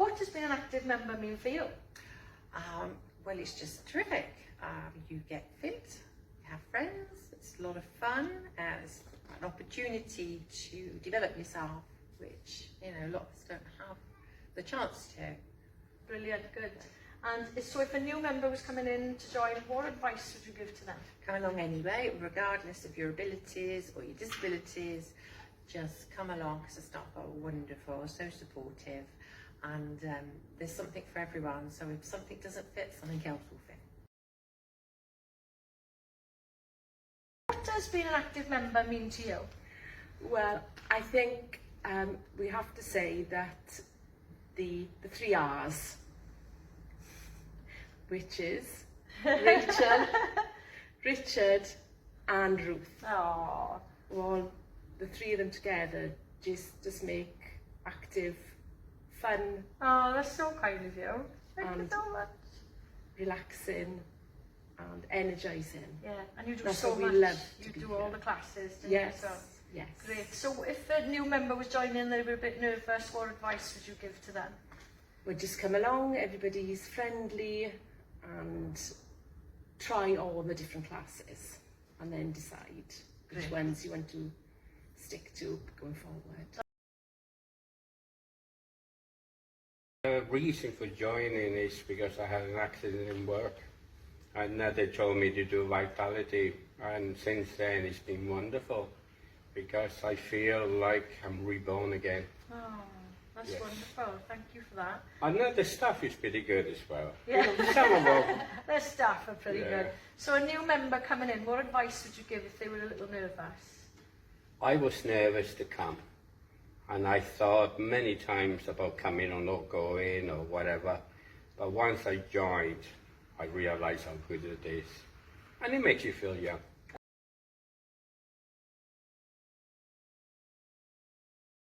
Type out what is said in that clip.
what has being an active member mean for you? Well, it's just terrific. You get fit, you have friends, it's a lot of fun, it's an opportunity to develop yourself, which, you know, a lot of us don't have the chance to. Brilliant, good. And so if a new member was coming in to join, what advice would you give to them? Come along anyway, regardless of your abilities or your disabilities. Just come along, because the staff are wonderful, so supportive, and there's something for everyone. So if something doesn't fit, something else will fit. What does being an active member mean to you? Well, I think we have to say that the 3 R's, which is Rachel, Richard and Ruth. Oh, All the 3 of them together just make active fun, that's so kind of you. Thank you so much. relaxing and energising. Yeah, and you do That's so what we much. love to You be do all here. the classes, don't Yes, you? So, yes. great. So if a new member was joining, they were a bit nervous, what advice would you give to them? Well, just come along, everybody's friendly, and try all the different classes and then decide which Great. ones you want to stick to going forward. The reason for joining is because I had an accident in work, and they told me to do Vitality, and since then it's been wonderful because I feel like I'm reborn again. Oh, that's Yes. wonderful. Thank you for that. And the staff is pretty good as well. Yeah. You know, some of them, Their staff are pretty Yeah. good. So a new member coming in, what advice would you give if they were a little nervous? I was nervous to come, and I thought many times about coming or not going or whatever, but once I joined, I realized how good it is, and it makes you feel young.